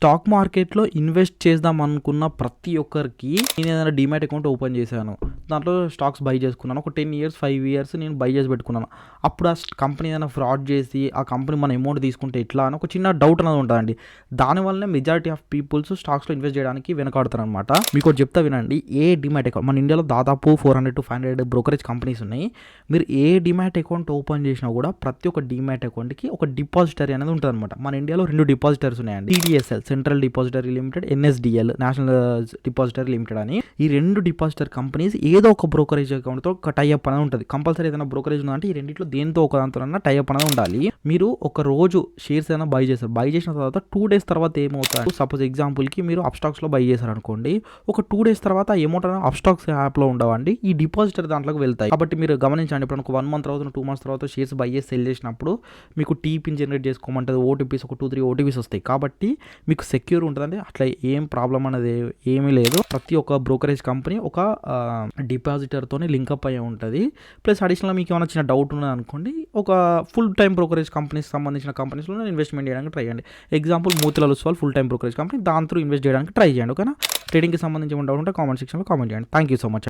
Stock మార్కెట్లో invest చేద్దాం అనుకున్న ప్రతి ఒక్కరికి నేను ఏదైనా డీమ్యాట్ అకౌంట్ ఓపెన్ చేశాను. దాంట్లో స్టాక్స్ బై చేసుకున్నాను. ఒక 10 ఇయర్స్ 5 ఇయర్స్ నేను బై చేసి పెట్టుకున్నాను. అప్పుడు ఆ కంపెనీ ఏదైనా ఫ్రాడ్ చేసి ఆ కంపెనీ మన అమౌంట్ తీసుకుంటే ఎట్లా అని ఒక చిన్న డౌట్ అనేది ఉంటుందండి. దానివల్లనే మెజారిటీ ఆఫ్ పీపుల్స్ స్టాక్స్లో ఇన్వెస్ట్ చేయడానికి వెనకాడతారు అనమాట. మీకు ఒకటి చెప్తా వినండి. ఏ డీమ్యాట్ అకౌంట్ మన ఇండియాలో దాదాపు 400 to 500 బ్రోకరేజ్ కంపెనీస్ ఉన్నాయి. మీరు ఏ డీమ్యాట్ అకౌంట్ ఓపెన్ చేసినా కూడా ప్రతి ఒక్క డీమ్యాట్ అకౌంట్కి ఒక డిపాజిటరీ అనేది ఉంటుంది అనమాట. మన ఇండియాలో 2 డిపాజిటరీస్ ఉన్నాయండి. CDSL central depository limited, NSDL national depository limited అని. ఈ 2 డిపాజిటరీ కంపెనీస్ ఏదో ఒక బ్రోకరేజ్ అకౌంట్తో ఒక టైఅప్ అనేది ఉంటుంది. కంపల్సరీ ఏదైనా బ్రోకరేజ్ ఉందంటే ఈ రెండిట్లో దేంతో ఒక దాంతో టైఅప్ అనేది ఉండాలి. మీరు ఒక రోజు షేర్స్ ఏదైనా బై చేస్తారు. బై చేసిన తర్వాత 2 days తర్వాత ఏమవుతుంది? సపోజ్ ఎగ్జాంపుల్కి మీరు అప్స్టాక్స్లో బై చేశారు అనుకోండి. ఒక 2 days తర్వాత ఆ అమౌంట్ అనేది అప్స్టాక్స్ యాప్లో ఉండవండి, ఈ డిపాజిటరీ దాంట్లోకి వెళ్తాయి. కాబట్టి మీరు గమనించండి. ఇప్పుడు ఒక 1 month తర్వాత 2 months తర్వాత షేర్స్ బై చేసి సెల్ చేసినప్పుడు మీకు టీపిన్ జనరేట్ చేసుకోమంటుంది. ఓటీపీస్ ఒక 2-3 ఓటీపీస్ వస్తాయి. కాబట్టి మీకు సెక్యూర్ ఉంటుందండి. అట్లా ఏం ప్రాబ్లం అనేది ఏమీ లేదు. ప్రతి ఒక్క బ్రోకరేజ్ కంపెనీ ఒక డిపాజిటర్తోనే లింకప్ అయ్యి ఉంటుంది. ప్లస్ అడిషనల్గా మీకు ఏమైనా చిన్న డౌట్ ఉన్నది అనుకోండి, ఒక ఫుల్ టైం బ్రోకరేజ్ కంపెనీస్ సంబంధించిన కంపెనీస్లో ఇన్వెస్ట్మెంట్ చేయడానికి ట్రై చేయండి. Example Motilal Oswal full time brokerage company, దాంతో ఇన్వెస్ట్ చేయడానికి ట్రై చేయండి. ఓకేనా? ట్రేడింగ్కి సంబంధించి డౌట్ ఉంటే కామెంట్ సెక్షన్లో కామెంట్ చేయండి. Thank you so much.